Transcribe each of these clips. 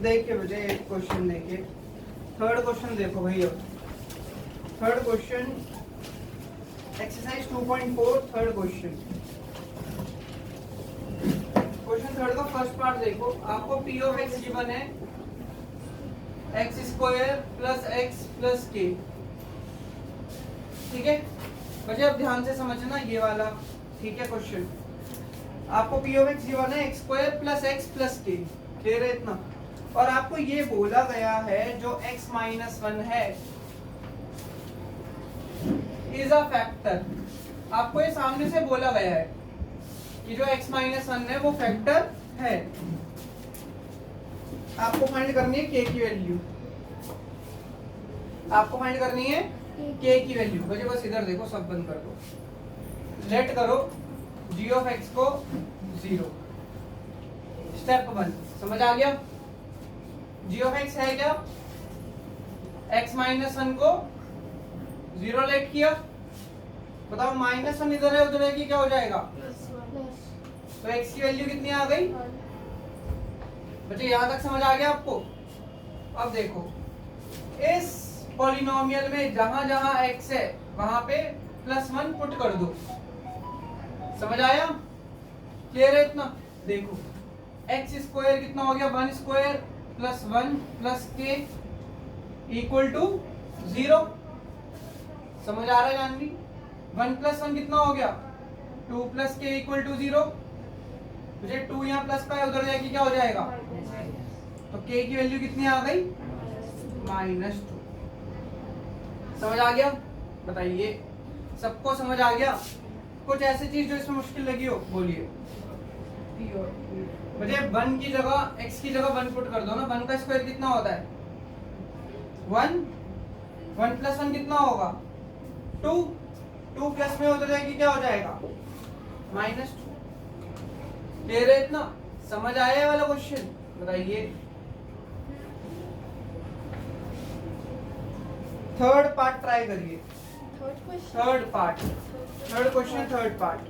देखिए मुझे एक क्वेश्चन देखिए, थर्ड क्वेश्चन देखो भैया। Third question exercise 2.4 third question. Question third का फर्स्ट पार्ट देखो। आपको पी ऑफ एक्स गिवन है x square plus x plus के। ठीक है बच्चे, अब ध्यान से समझना ये वाला। ठीक है क्वेश्चन आपको पी ऑफ एक्स गिवन है x square plus x plus के, क्लियर है इतना। और आपको ये बोला गया है जो x माइनस 1 है इज अ फैक्टर। आपको ये सामने से बोला गया है कि जो x माइनस 1 है वो फैक्टर है। आपको फाइंड करनी है k की वैल्यू। आपको फाइंड करनी है k की वैल्यू। बच्चे बस इधर देखो, सब बंद कर दो। लेट करो g ऑफ x को 0। स्टेप 1 समझ आ गया। g ऑफ x है क्या, x माइनस 1 को 0 लेट किया। बताओ माइनस 1 इधर है उधर है कि क्या हो जाएगा, तो x की वैल्यू कितनी आ गई बच्चे, यहां तक समझ आ गया आपको। अब देखो इस पॉलिनोमियल में जहां जहां x है वहां पे +1 पुट कर दो। समझ आया, क्लियर है इतना। देखो एक्स स्क्वायर कितना हो गया, 1 स्क्वायर प्लस 1 प्लस के इक्वल टू 0। समझ आ रहा है जानवी। 1 प्लस 1 कितना हो गया, 2 प्लस के इक्वल टू 0। मुझे 2 यहाँ प्लस का है उधर जाके क्या हो जाएगा, तो के की वैल्यू कितनी आ गई, -2। समझ आ गया। बताइए सबको समझ आ गया। कुछ ऐसी चीज जो इसमें मुश्किल लगी हो बोलिए। मुझे 1 की जगह x की जगह 1 पुट कर दो ना। 1 का स्क्वायर कितना होता है 1। 1 प्लस 1 कितना होगा 2। 2 प्लस में उधर जाएगी क्या हो जाएगा -2। क्लियर है इतना, समझ आया ये वाला क्वेश्चन। बताइए थर्ड पार्ट ट्राई करिए। Third part, third question third part.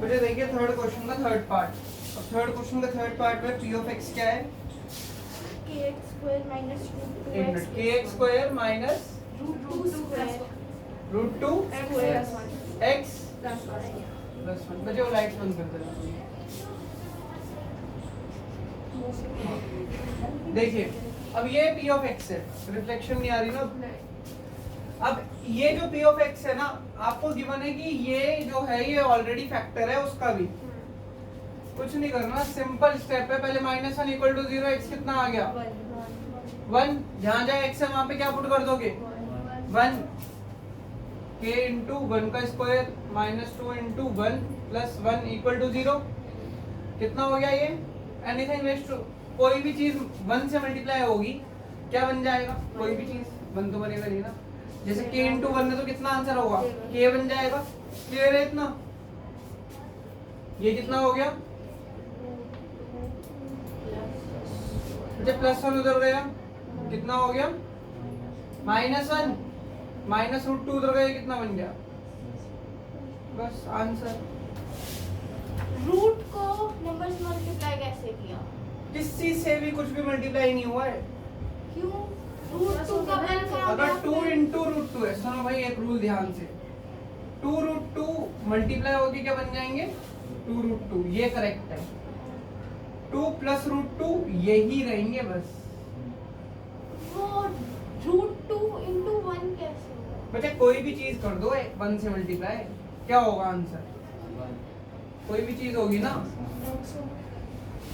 मुझे देखिए थर्ड क्वेश्चन का थर्ड पार्ट। अब थर्ड क्वेश्चन का थर्ड पार्ट में पी ऑफ एक्स क्या है, kx square minus kx square minus √2 x plus 1। बच्चे वो लाइट्स बंद कर देना। देखिए अब ये पी ऑफ एक्स है, रिफ्लेक्शन नहीं आ रही ना। अब ये जो पी ऑफ एक्स है ना, आपको गिवन है कि ये जो है ये ऑलरेडी फैक्टर है उसका भी। कुछ नहीं करना, सिंपल स्टेप है। पहले -1 इक्वल टू 0, x कितना आ गया 1। जहां जहां x है वहां पे क्या पुट कर दोगे 1। k इंटू 1 का square -2 into 1 plus 1 equal to 0। कितना हो गया ये, एनीथिंग रेस्ट टू कोई भी चीज 1 से मल्टीप्लाई होगी क्या बन जाएगा, कोई भी चीज 1 तो बनेगा नहीं ना। जैसे k इंटू 1 है तो कितना आंसर होगा k बन जाएगा। क्लियर है इतना। ये कितना हो गया, +1 उधर गया कितना हो गया -1 -√2 उधर गया कितना बन गया, बस आंसर। रूट को नंबर से मल्टीप्लाई कैसे किया, किसी से भी कुछ भी मल्टीप्लाई नहीं हुआ है। क्यों, √2 का वैल्यू अगर 2 इंटू √2 है, सुनो भाई एक रूल ध्यान से, 2√2 मल्टीप्लाई होगी क्या बन जाएंगे 2√2, ये करेक्ट है। 2 प्लस √2 यही रहेंगे बस। वो √2 into 1 कैसे होगा, बच्चे कोई भी चीज कर दो 1 से मल्टीप्लाई, क्या होगा आंसर, कोई भी चीज होगी ना।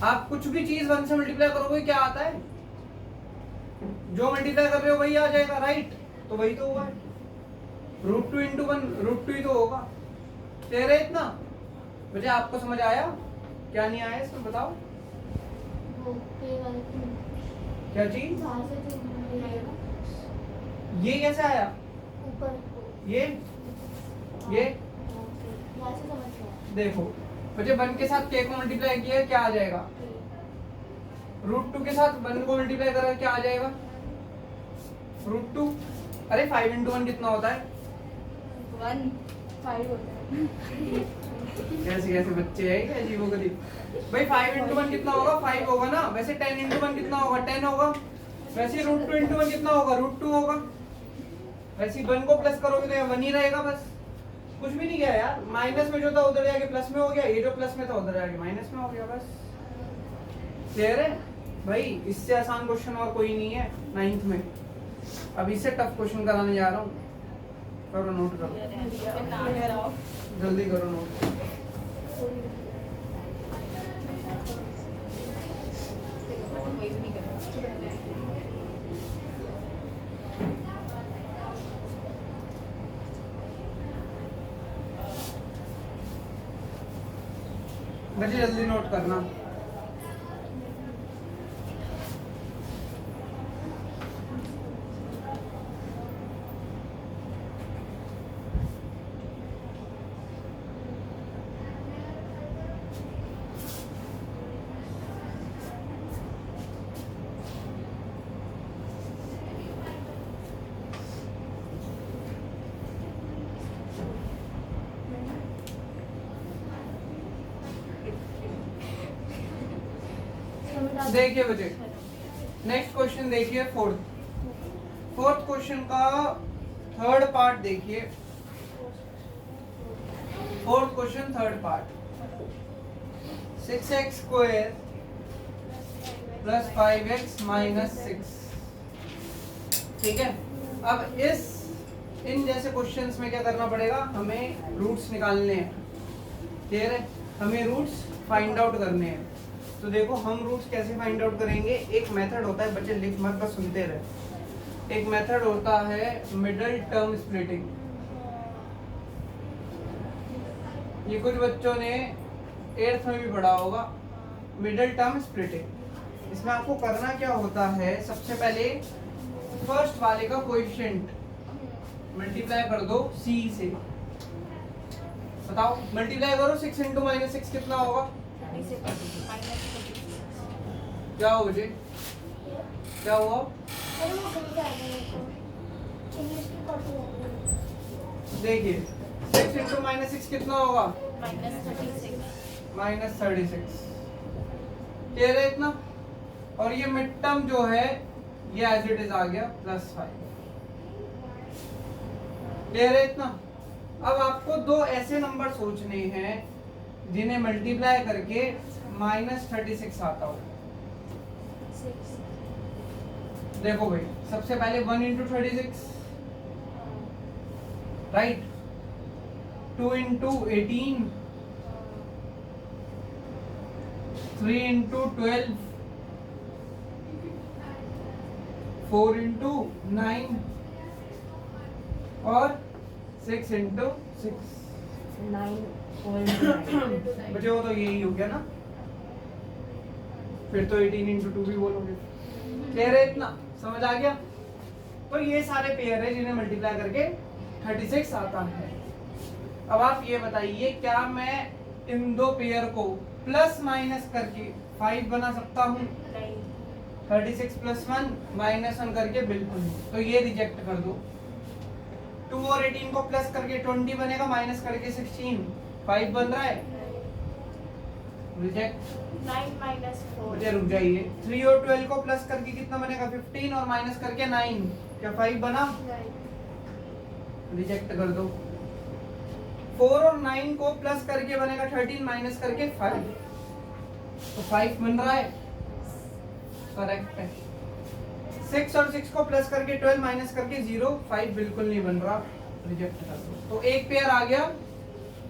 आप कुछ भी चीज 1 से मल्टीप्लाई करोगे क्या आता है, जो मल्टीप्लाई कर रहे हो वही आ जाएगा, राइट। तो वही तो हुआ है, √2 इंटू 1 √2 ही तो होगा। क्लियर है इतना। मुझे आपको समझ आया, क्या नहीं आया इसमें बताओ। वो के वाले क्या चीज, बाहर से जो मिलेगा ये कैसे आया, ऊपर ये यहाँ से समझ गया। देखो मुझे 1 के साथ k को मल्टीप्लाई किया क्या आ जाएगा, √2 के साथ 1 को मल्टीप्लाई करा क्या आ जाएगा √2। अरे 5 इंटू 1 कितना होता है 1। 5 होता है। कैसे कैसे बच्चे हैं क्या अजीबो गरीब। भाई 5 इंटू 1 कितना होगा? 5 होगा ना। वैसे 10 इंटू 1 कितना होगा? 10 होगा। वैसे रूट 2 इंटू 1 कितना होगा? रूट 2 होगा। वैसे 1 को प्लस करोगे तो ये 1 ही रहेगा बस। कुछ भी नहीं किया यार। माइनस में जो था उधर जाके प्लस में हो गया, ये जो प्लस में था उधर जाके माइनस में हो गया बस। क्लियर है भाई? इससे आसान क्वेश्चन और कोई नहीं है 9th में। अब इससे टफ क्वेश्चन कराने जा रहा हूँ। करो नोट करो, जल्दी करो नोट। बच्चे जल्दी नोट करना। देखिए बच्चे, नेक्स्ट क्वेश्चन देखिए फोर्थ क्वेश्चन का थर्ड पार्ट देखिए। Fourth question third part, 6x square plus 5x minus 6। ठीक है, अब इन जैसे क्वेश्चंस में क्या करना पड़ेगा? हमें रूट्स निकालने हैं। क्लियर है? हमें रूट्स फाइंड आउट करने हैं। तो देखो हम रूट्स कैसे फाइंड आउट करेंगे। एक मेथड होता है, बच्चे लिख मत बस सुनते रहे। एक मेथड होता है मिडिल टर्म स्प्लिटिंग। ये कुछ बच्चों ने 8th में भी पढ़ा होगा, मिडिल टर्म स्प्लिटिंग। इसमें आपको करना क्या होता है? सबसे पहले फर्स्ट वाले का कोएफिशिएंट मल्टीप्लाई कर दो c से। बताओ, मल्टीप्लाई करो 6 इंटू माइनस 6 कितना होगा? क्या हो बच्चे? क्या हुआ? देखिए 6 इंटू माइनस 6 कितना होगा? माइनस 36। क्लियर है इतना? और ये मिड टर्म जो है ये एज इट इज आ गया +5। क्लियर है इतना? अब आपको दो ऐसे नंबर सोचने हैं जिन्हें मल्टीप्लाई करके -36 आता हो। देखो भाई, सबसे पहले 1 into 36, right, 2 into 18, 3 into 12, 4 into 9 और 6 इंटू 6। 9 बच्चे वो तो यही हो गया ना। फिर तो 18 इंटू 2 भी बोलोगे। क्लियर है इतना? समझ आ गया? तो ये सारे पेयर है जिन्हें मल्टीप्लाई करके 36 आता है। अब आप ये बताइए, क्या मैं इन दो पेयर को प्लस माइनस करके 5 बना सकता हूँ? 36 + 1 -1 करके बिल्कुल नहीं। तो ये रिजेक्ट कर दो। 2 और 18 को प्लस करके 20 बनेगा, माइनस करके 16, 5 बन रहा है, रिजेक्ट। 9 - 4। मुझे रुक जाइए। 3 और 12 को प्लस करके कितना बनेगा? 15 और माइनस करके 9, क्या 5 बना? रिजेक्ट कर दो। 4 और 9 को प्लस करके बनेगा 13, माइनस करके 5, तो 5 बन रहा है, करेक्ट है। 6 और 6 को प्लस करके 12, माइनस करके 0, 5 बिल्कुल नहीं बन रहा, रिजेक्ट कर दो। तो एक पेयर आ गया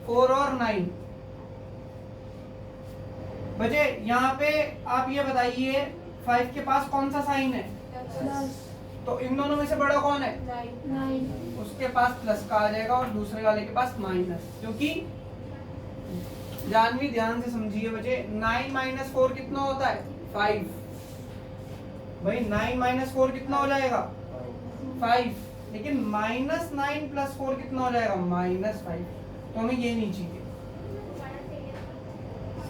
4 और 9। बचे यहाँ पे आप ये बताइए 5 के पास कौन सा साइन है? तो इन दोनों में से बड़ा कौन है? 9। उसके पास प्लस का आ जाएगा और दूसरे वाले के पास माइनस, क्योंकि जानवी ध्यान से समझिए बच्चे, 9 - 4 कितना होता है? 5। भाई 9 - 4 कितना हो जाएगा? 5। लेकिन -9 + 4 कितना हो जाएगा? -5। तो हमें ये नहीं चाहिए।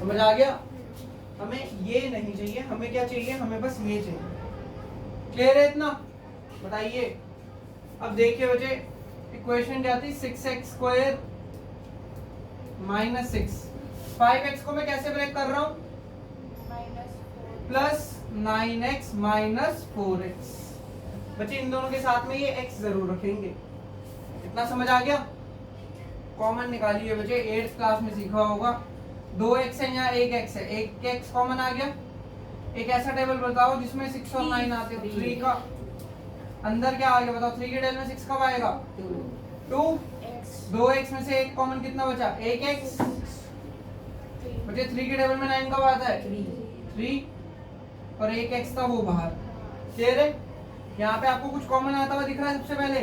समझ आ गया? हमें ये नहीं चाहिए, हमें क्या चाहिए? हमें बस ये चाहिए। क्लियर है इतना? बताइए। अब देखिए बच्चे, इक्वेशन क्या थी? 6x² minus 6। 5x को मैं कैसे ब्रेक कर रहा हूँ? -4 प्लस 9x माइनस 4x। बच्चे इन दोनों के साथ में ये x जरूर रखेंगे। इतना समझ आ गया? कॉमन निकालिए बच्चे, 8th क्लास में सीखा होगा। 2x है यहाँ 1x है, 1x कॉमन आ गया। एक ऐसा टेबल बताओ जिसमें 6 और 9 आते हो। 3 का अंदर क्या आ गया बताओ? 3 के टेबल में 6 कब आएगा? 2। x 2x में से 1 कॉमन कितना बचा? 1x। बच्चे 3 के टेबल में 9 कब आता है? 3 और 1x था वो बाहर। क्लियर है? यहाँ पे आपको कुछ कॉमन आता हुआ दिख रहा है सबसे पहले?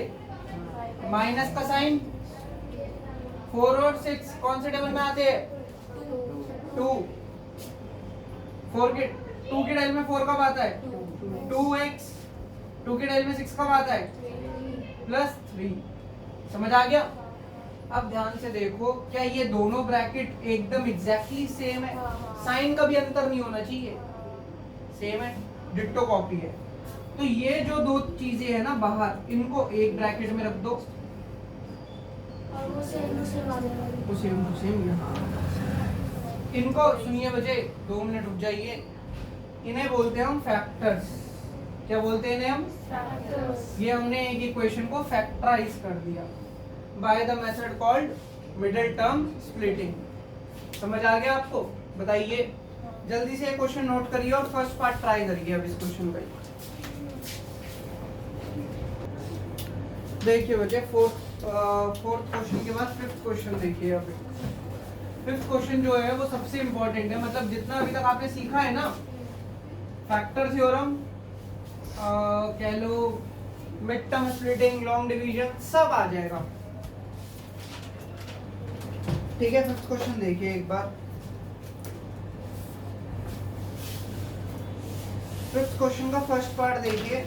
माइनस का साइन। 4 और 6 कौन से टेबल में आते हैं? 2। 2 के टेबल में 4 कब आता है? 2x। 2 के टेबल में 6 कब आता है? +3। समझ आ गया? अब ध्यान से देखो, क्या ये दोनों ब्रैकेट एकदम एग्जैक्टली सेम है? साइन का भी अंतर नहीं होना चाहिए, सेम है, डिट्टो कॉपी है। तो ये जो दो चीजें है ना बाहर, इनको एक ब्रैकेट में रख दो, और वो सेम तो सेम यहाँ। इनको सुनिए बच्चे, 2 मिनट रुक जाइए। इन्हें बोलते हैं हम फैक्टर्स। क्या बोलते हैं इन्हें हम? फैक्टर्स। ये हमने एक इक्वेशन को फैक्टराइज कर दिया by the method called middle term splitting. समझ आ गया आपको? बताइए जल्दी से क्वेश्चन नोट करिए और फर्स्ट पार्ट ट्राई करिए अब इस क्वेश्चन का। देखिए बच्चे, फोर्थ क्वेश्चन के बाद फिफ्थ क्वेश्चन देखिए। अब फिफ्थ क्वेश्चन जो है वो सबसे इंपॉर्टेंट है, मतलब जितना अभी तक आपने सीखा है ना, फैक्टर थ्योरम कह लो, mid term splitting, long division, सब आ जाएगा। ठीक है, फिफ्थ क्वेश्चन देखिए एक बार। फिफ्थ क्वेश्चन का फर्स्ट पार्ट देखिए,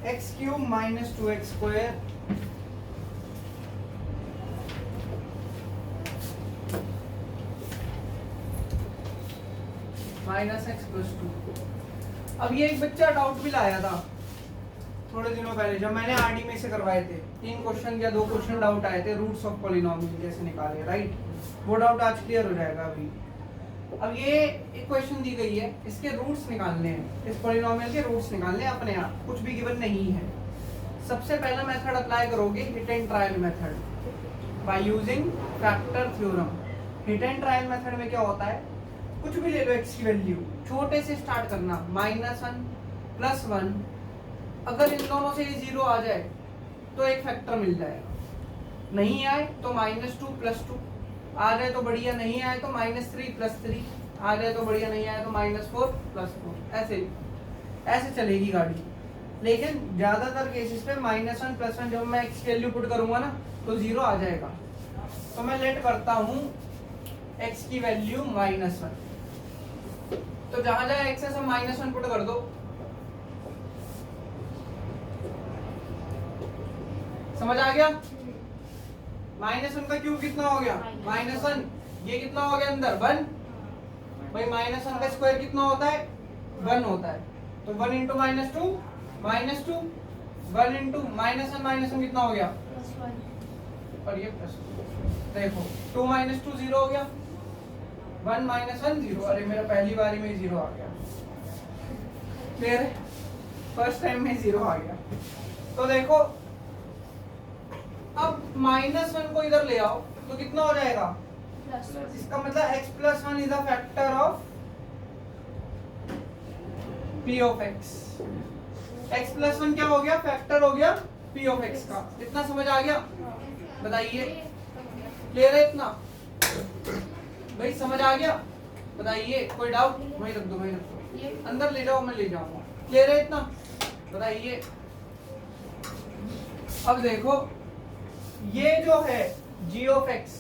x³ minus 2x square minus x plus 2। अब ये एक बच्चा डाउट भी लाया था थोड़े दिनों पहले, जब मैंने आरडी में से करवाए थे। 3 क्वेश्चन या 2 क्वेश्चन डाउट आए थे, रूट्स ऑफ पॉलिनोमियल कैसे निकाले, राइट? वो डाउट आज क्लियर हो जाएगा अभी। अब ये एक क्वेश्चन दी गई है, इसके रूट्स निकालने हैं, इस पॉलिनोमियल के रूट्स निकालने हैं अपने आप, कुछ भी गिवन नहीं है। सबसे पहला मेथड अप्लाई करोगे, hit and trial method by using factor theorem. Hit and trial method में क्या होता है, कुछ भी ले लो x की वैल्यू, छोटे से स्टार्ट करना, -1 +1। अगर इन दोनों से ये 0 आ जाए तो एक फैक्टर मिल जाएगा, नहीं आए तो -2 + 2, आ जाए तो बढ़िया, नहीं आए तो -3 + 3, आ जाए तो बढ़िया, नहीं आए तो -4 + 4। ऐसे चलेगी गाड़ी। लेकिन ज्यादातर केसेस पे -1 +1 जब मैं x की वैल्यू पुट करूंगा ना तो 0 आ जाएगा। तो मैं लेट करता हूं x की वैल्यू -1, तो जहां जहां x है सब -1 पुट कर दो। समझ आ गया? -1 का क्यूब कितना हो गया? -1। ये कितना हो गया अंदर? 1। भाई -1 का स्क्वायर कितना होता है? 1 होता है। तो 1 × -2 -2, 1 × -1 कितना हो गया? +1 और ये +2। देखो 2 - 2 0 हो गया, 1 - 1 0। अरे मेरा पहली बारी में 0 आ गया, क्लियर है? फर्स्ट टाइम में 0 आ गया। तो देखो अब -1 को इधर ले आओ तो कितना हो जाएगा? इसका मतलब x + 1 is a factor of p of x। x + 1 क्या हो गया? फैक्टर हो गया p ऑफ x का। इतना समझ आ गया? बताइए, क्लियर है इतना? भाई समझ आ गया? बताइए, कोई डाउट? वहीं रख दो, वहीं रख दो, अंदर ले जाओ, मैं ले जाऊंगा। क्लियर है इतना? बताइए। अब देखो, ये जो है g ऑफ x,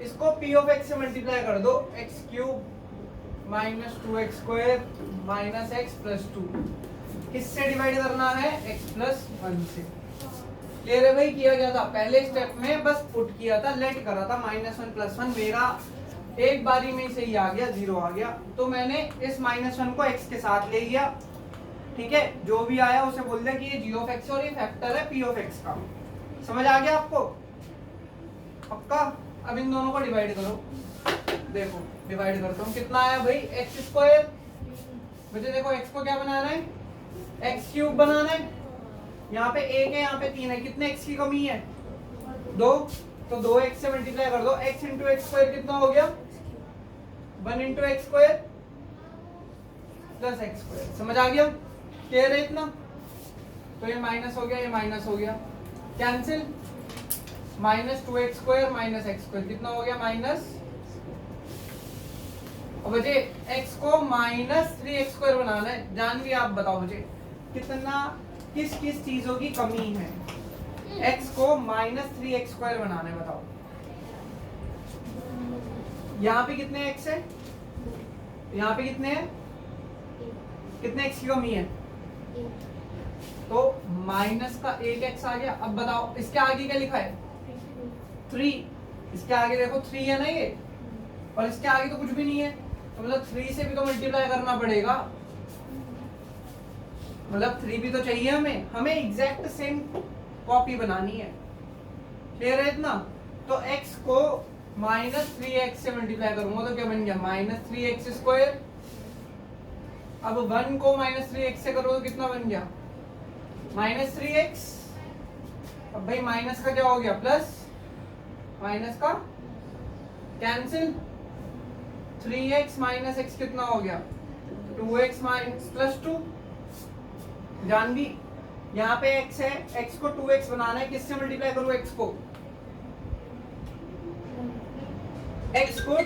इसको p ऑफ x से मल्टीप्लाई कर दो, x³ minus 2x square minus x plus 2। किससे डिवाइड करना है? x प्लस 1 से। क्लियर है भाई? किया गया था पहले स्टेप में, बस पुट किया था, लेट करा था, -1 + 1 मेरा एक बारी में से ही आ गया, 0 आ गया। तो मैंने इस -1 को x के साथ ले लिया, ठीक है? जो भी आया उसे बोल दिया कि ये g ऑफ x और ये फैक्टर है p ऑफ x का। समझ आ गया आपको? पक्का? अब इन दोनों को डिवाइड करो। देखो डिवाइड करता हूँ, कितना आया भाई एक्स स्क्वायर। मुझे देखो एक्स को क्या बनाना है, एक्स क्यूब बनाना है। यहाँ पे एक है, यहाँ पे 3 है, कितने एक्स की कमी है 2, तो 2x से मल्टीप्लाई कर दो। x इंटू एक्स स्क्वायर कितना हो गया 1 into x square plus x square. समझ आ गया, क्लियर है इतना। तो ये माइनस हो गया, ये माइनस हो गया, cancel. Minus 2x square minus x square कितना हो गया माइनस। अब मुझे x को माइनस 3x स्क्वायर बनाना है। जानवी आप बताओ मुझे कितना किस किस चीजों की कमी है। x को माइनस 3x स्क्वायर बनाना है, बताओ। यहाँ पे कितने x है, यहाँ पे कितने हैं, कितने x की कमी है, तो माइनस का 1x आ गया। अब बताओ इसके आगे क्या लिखा है 3, इसके आगे देखो 3 है ना ये, और इसके आगे तो कुछ भी नहीं है, तो मतलब 3 से भी तो मल्टीप्लाई करना पड़ेगा, मतलब 3 भी तो चाहिए हमें, हमें एग्जैक्ट सेम कॉपी बनानी है। क्लियर है इतना। तो x को माइनस 3x से मल्टीप्लाई करूंगा तो क्या बन गया माइनस 3x स्क्वायर। अब 1 को माइनस 3x से करो तो कितना बन गया माइनस 3x। अब भाई माइनस का क्या हो गया प्लस, माइनस का कैंसिल। 3x माइनस x कितना हो गया 2x माइनस प्लस 2। जानवी यहाँ पे x है, x को 2x बनाना है, किससे मल्टीप्लाई करूँ x को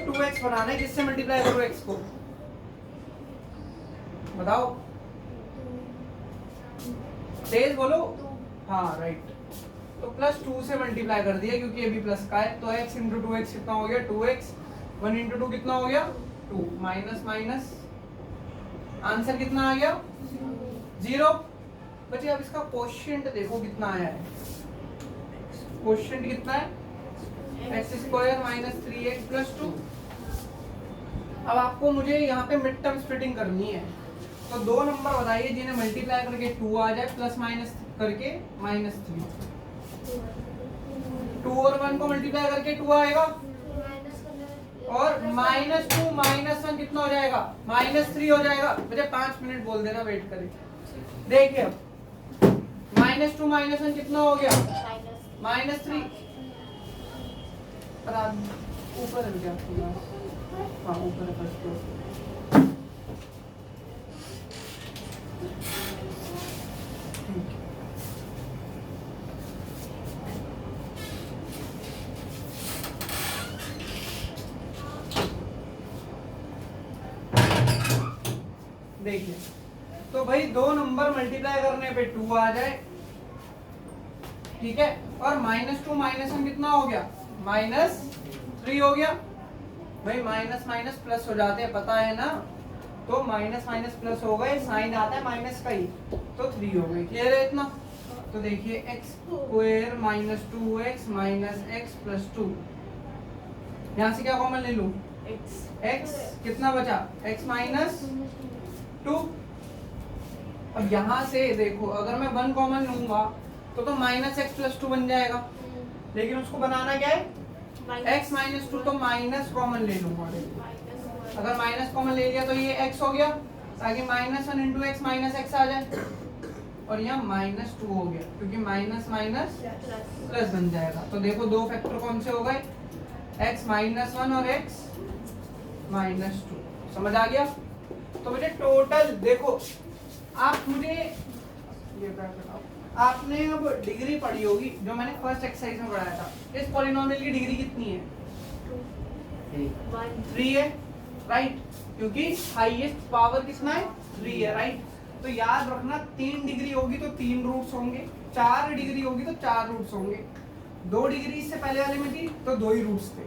2x बनाना है, किससे मल्टीप्लाई करूँ x को बताओ, तेज बोलो। हाँ राइट, तो प्लस 2 से मल्टीप्लाई कर दिया क्योंकि ये भी प्लस का है, तो x इंटू 2x कितना हो गया 2x। 1 इंटू 2 कितना हो गया 2, माइनस माइनस आंसर कितना आ गया 0। बच्चे अब इसका क्वोशिएंट देखो कितना आया है, क्वोशिएंट कितना है x square minus 3x plus 2। अब आपको मुझे यहाँ पे मिड टर्म स्प्लिटिंग करनी है, तो दो नंबर बताइए जिन्हें मल्टीप्लाई करके 2 आ जाए, प्लस माइनस करके माइनस 3। 2 और 1 को मल्टीप्लाई करके 2 आएगा, और माइनस 2 माइनस 1 कितना हो जाएगा माइनस 3 हो जाएगा। मुझे 5 मिनट बोल देना, वेट करें। देखिए अब माइनस 2 माइनस 1 कितना हो गया माइनस 3। ऊपर है क्या, हाँ ऊपर है फर्स्ट फ्लोर। देखिए तो भाई दो नंबर मल्टीप्लाई करने पे 2 आ जाए, ठीक है, और माइनस 2 माइनस 1 कितना हो गया माइनस 3 हो गया। भाई माइनस माइनस प्लस हो जाते हैं, पता है ना, तो माइनस माइनस प्लस हो गए, साइन आता है माइनस का ही, तो 3 हो गए। क्लियर है इतना। तो देखिए x square minus 2x minus x plus 2, यहाँ से क्या कॉमन ले लूं x, कितना बचा x माइनस 2। अब यहाँ से देखो अगर मैं 1 कॉमन लूंगा तो माइनस एक्स प्लस 2 बन जाएगा, लेकिन उसको बनाना क्या है x माइनस 2, तो माइनस कॉमन ले लूंगा। अगर माइनस कॉमन ले लिया तो ये x हो गया, ताकि minus 1 into x minus x आ जाए, और यहाँ माइनस 2 हो गया क्योंकि माइनस माइनस प्लस बन जाएगा। तो देखो दो फैक्टर कौन से हो गए x माइनस 1 और x माइनस 2। समझ आ गया। तो मुझे टोटल देखो, आप मुझे ये बताओ, आपने अब डिग्री पढ़ी होगी जो मैंने फर्स्ट एक्सरसाइज में पढ़ाया था। इस पॉलिनोमियल की डिग्री कितनी है 3 है, राइट, क्योंकि हाईएस्ट पावर कितना है 3 है, राइट। तो याद रखना 3 डिग्री होगी तो 3 रूट्स होंगे, 4 डिग्री होगी तो 4 रूट्स होंगे। 2 डिग्री इससे पहले वाले में थी तो 2 ही रूट्स थे,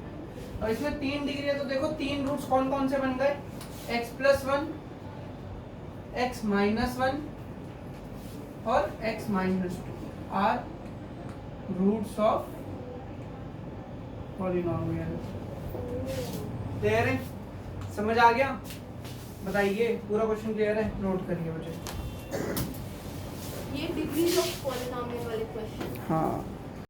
और इसमें 3 डिग्री है तो देखो 3 रूट्स कौन कौन से बन गए x प्लस 1, x माइनस 1 और x minus 2 are roots of polynomial. Clear है, समझ आ गया। बताइए पूरा क्वेश्चन क्लियर है, नोट करिए मुझे। ये डिग्रीज ऑफ पॉलिनोमियल वाले क्वेश्चन। हाँ